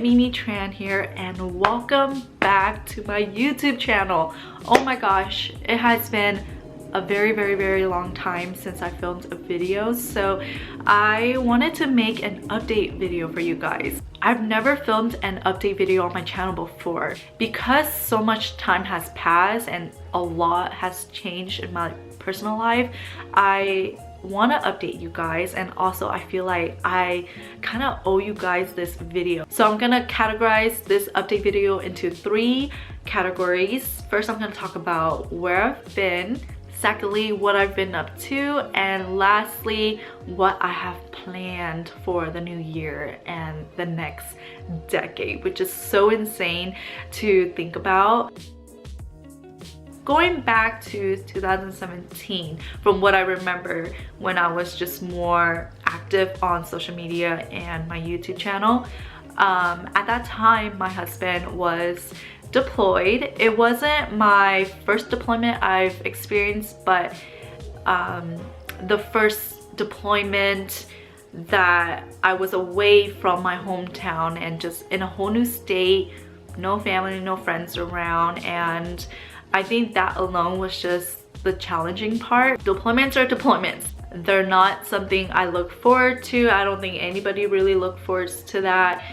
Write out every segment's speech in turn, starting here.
Mymy Tran here, and welcome back to my YouTube channel. Oh my gosh, it has been a very long time since I filmed a video, so I wanted to make an update video for you guys. I've never filmed an update video on my channel before because so much time has passed and a lot has changed in my personal life. I want to update you guys, and also I feel like I kind of owe you guys this video. So I'm gonna categorize this update video into 3 categories. First, I'm gonna talk about where I've been. Secondly, what I've been up to, and lastly, what I have planned for the new year and the next decade, which is so insane to think about. Going back to 2017, from what I remember when I was just more active on social media and my YouTube channel, at that time my husband was deployed. It wasn't my first deployment I've experienced, but the first deployment that I was away from my hometown and just in a whole new state, no family, no friends around, and I think that alone was just the challenging part. Deployments are deployments. They're not something I look forward to. I don't think anybody really looked forward to that.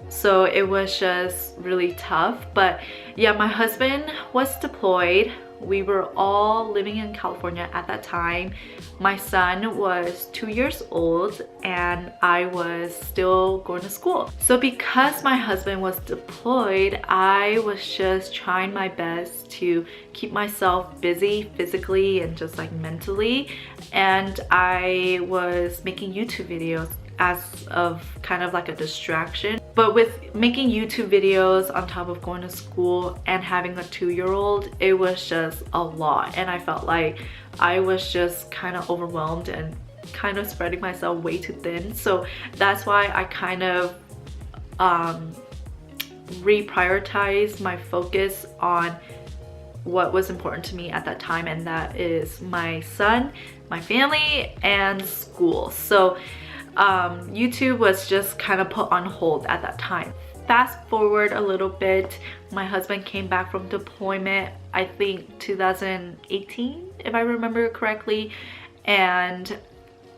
So it was just really tough. But yeah, my husband was deployed. We were all living in California at that time. My son was 2 years old and I was still going to school. So because my husband was deployed, I was just trying my best to keep myself busy physically and just like mentally. And I was making YouTube videos as of kind of like a distraction. But with making YouTube videos on top of going to school and having a 2-year-old, it was just a lot, and I felt like I was just kind of overwhelmed and kind of spreading myself way too thin. So that's why I kind of reprioritized my focus on what was important to me at that time, and that is my son, my family, and school. So YouTube was just kind of put on hold at that time. Fast forward a little bit, my husband came back from deployment, I think 2018 if I remember correctly, and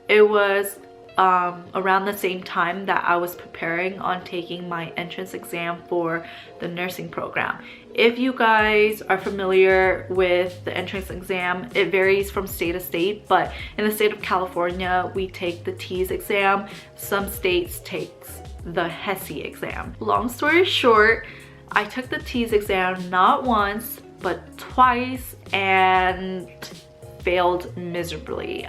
it was around the same time that I was preparing on taking my entrance exam for the nursing program. If you guys are familiar with the entrance exam, it varies from state to state, but in the state of California, we take the TEAS exam. Some states takes the HESI exam. Long story short, I took the TEAS exam not once, but twice and failed miserably.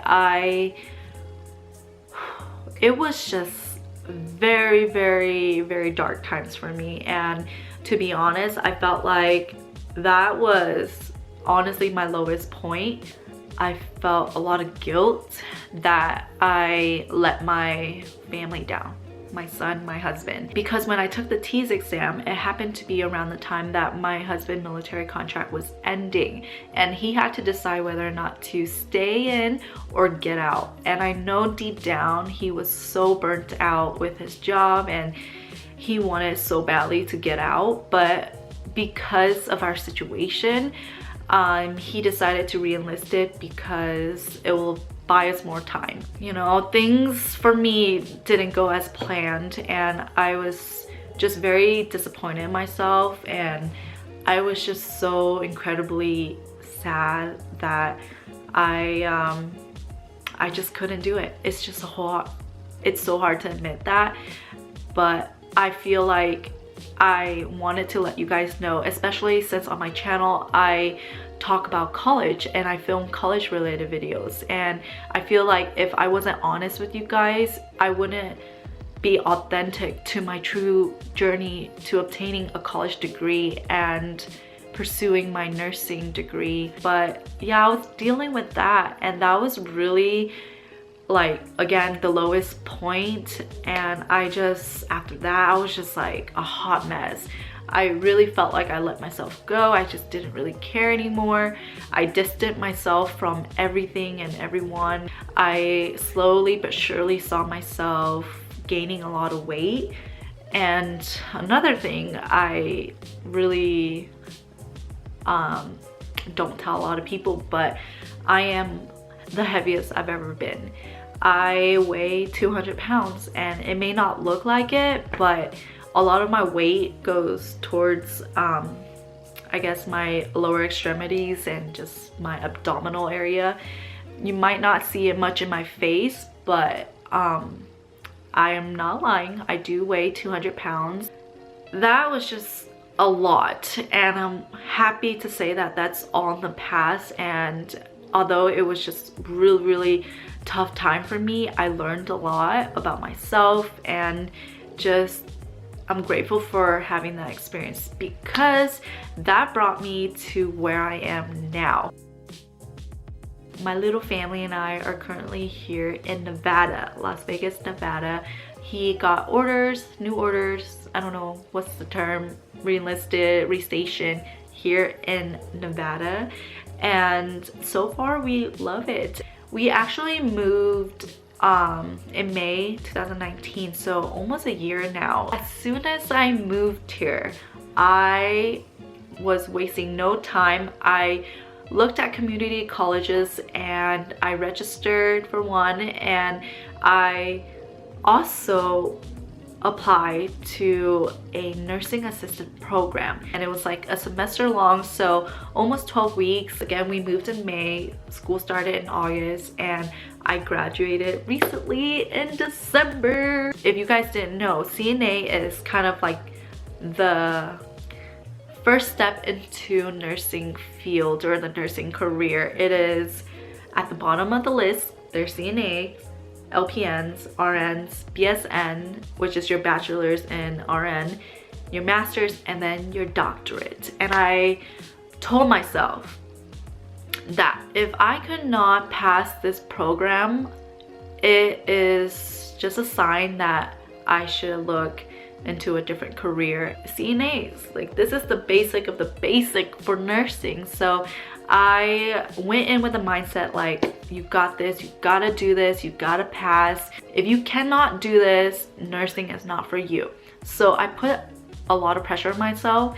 It was just very dark times for me, and to be honest, I felt like that was honestly my lowest point. I felt a lot of guilt that I let my family down, my son, my husband, because when I took the TEAS exam, it happened to be around the time that my husband's military contract was ending, and he had to decide whether or not to stay in or get out. And I know deep down he was so burnt out with his job and he wanted so badly to get out, but because of our situation, he decided to re-enlist it because it will buy us more time. You know, things for me didn't go as planned, and I was just very disappointed in myself, and I was just so incredibly sad that I just couldn't do it. It's just it's so hard to admit that, but I feel like I wanted to let you guys know, especially since on my channel I talk about college and I film college related videos, and I feel like if I wasn't honest with you guys, I wouldn't be authentic to my true journey to obtaining a college degree and pursuing my nursing degree. But yeah, I was dealing with that, and that was really, like, again, the lowest point. And I just, after that, I was just like a hot mess. I really felt like I let myself go. I just didn't really care anymore. I distanced myself from everything and everyone. I slowly but surely saw myself gaining a lot of weight. And another thing I really don't tell a lot of people, but I am the heaviest I've ever been. I weigh 200 pounds, and it may not look like it, but a lot of my weight goes towards I guess my lower extremities and just my abdominal area. You might not see it much in my face, but I am not lying. I do weigh 200 pounds. That was just a lot, and I'm happy to say that that's all in the past. And although it was just really tough time for me, I learned a lot about myself, and just I'm grateful for having that experience because that brought me to where I am now. My little family and I are currently here in Nevada, Las Vegas, Nevada. He got orders, new orders, I don't know what's the term, re-enlisted, restationed here in Nevada. And so far we love it. We actually moved in May 2019, so almost a year now. As soon as I moved here, I was wasting no time. I looked at community colleges and I registered for one, and I also applied to a nursing assistant program, and it was like a semester long, so almost 12 weeks. Again, we moved in May, school started in August, and I graduated recently in December. If you guys didn't know, CNA is kind of like the first step into nursing field or the nursing career. It is at the bottom of the list. There's CNA, LPNs, RNs, BSN, which is your bachelor's in RN, your master's, and then your doctorate. And I told myself that if I could not pass this program, it is just a sign that I should look into a different career. CNAs, like, this is the basic of the basic for nursing. So I went in with a mindset like, you got this, you gotta do this, you gotta pass. If you cannot do this, nursing is not for you. So I put a lot of pressure on myself,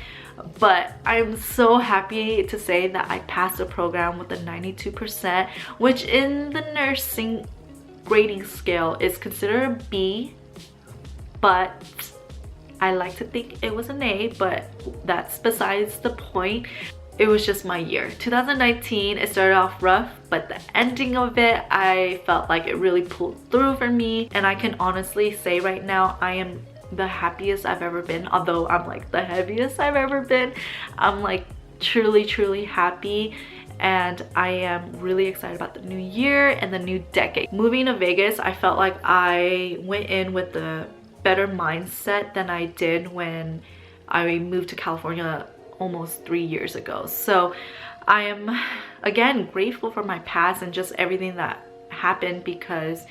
but I'm so happy to say that I passed the program with a 92%, which in the nursing grading scale is considered a B, but I like to think it was an A, but that's besides the point. It was just my year. 2019, it started off rough, but the ending of it, I felt like it really pulled through for me. And I can honestly say right now, I am the happiest I've ever been. Although I'm like the heaviest I've ever been, I'm like truly happy. And I am really excited about the new year and the new decade. Moving to Vegas, I felt like I went in with a better mindset than I did when I moved to California almost 3 years ago. So I am again grateful for my past and just everything that happened, because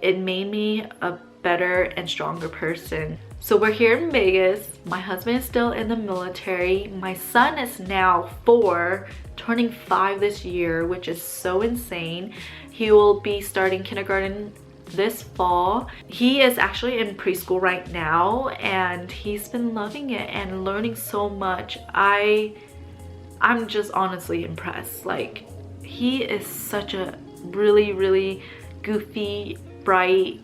it made me a better and stronger person. So we're here in Vegas. My husband is still in the military. My son is now 4, turning 5 this year, which is so insane. He will be starting kindergarten this fall. He is actually in preschool right now, and he's been loving it and learning so much. I'm just honestly impressed. Like, he is such a really goofy, bright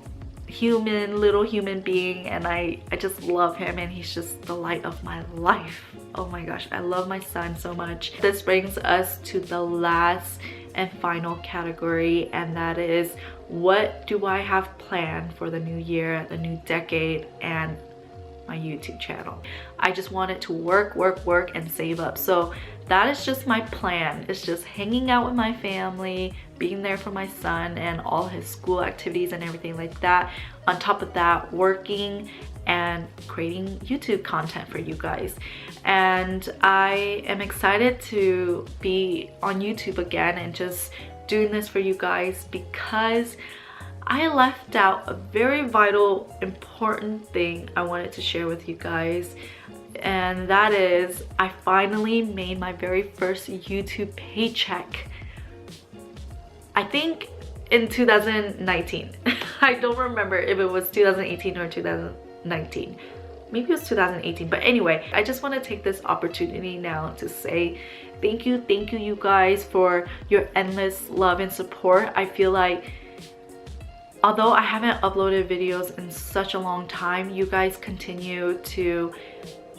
little human being, and I just love him, and he's just the light of my life. Oh my gosh, I love my son so much. This brings us to the last and final category, and that is, what do I have planned for the new year, the new decade, and my YouTube channel? I just wanted to work and save up. So that is just my plan. It's just hanging out with my family, being there for my son and all his school activities and everything like that. On top of that, working and creating YouTube content for you guys. And I am excited to be on YouTube again and just doing this for you guys, because I left out a very vital, important thing I wanted to share with you guys. and that is I finally made my very first YouTube paycheck. I think in 2019. I don't remember if it was 2018 or 2019. Maybe it was 2018, but anyway, I just want to take this opportunity now to say thank you you guys for your endless love and support. I feel like although I haven't uploaded videos in such a long time, you guys continue to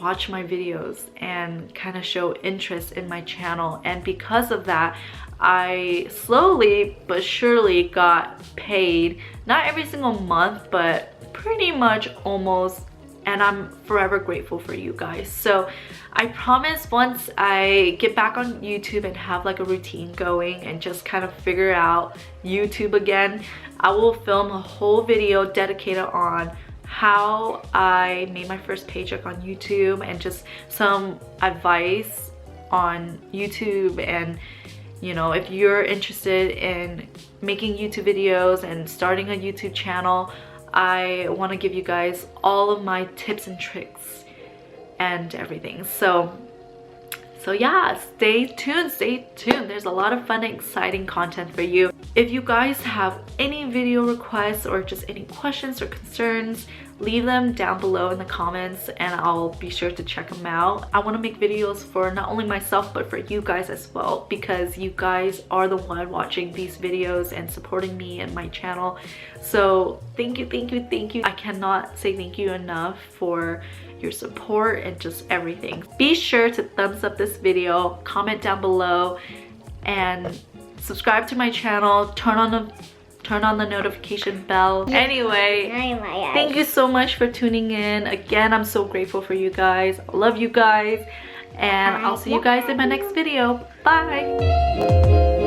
watch my videos and kind of show interest in my channel, and because of that I slowly but surely got paid, not every single month but pretty much almost, and I'm forever grateful for you guys. So I promise once I get back on YouTube and have like a routine going and just kind of figure out YouTube again, I will film a whole video dedicated on how I made my first paycheck on YouTube and just some advice on YouTube. And you know, if you're interested in making YouTube videos and starting a YouTube channel, I want to give you guys all of my tips and tricks and everything. So yeah, stay tuned. There's a lot of fun and exciting content for you. If you guys have any video requests or just any questions or concerns, leave them down below in the comments and I'll be sure to check them out. I want to make videos for not only myself but for you guys as well, because you guys are the one watching these videos and supporting me and my channel. So thank you. I cannot say thank you enough for your support and just everything. Be sure to thumbs up this video, comment down below, and subscribe to my channel. Turn on the notification bell. Anyway, thank you so much for tuning in. Again, I'm so grateful for you guys. I love you guys, and I'll see you guys in my next video. Bye.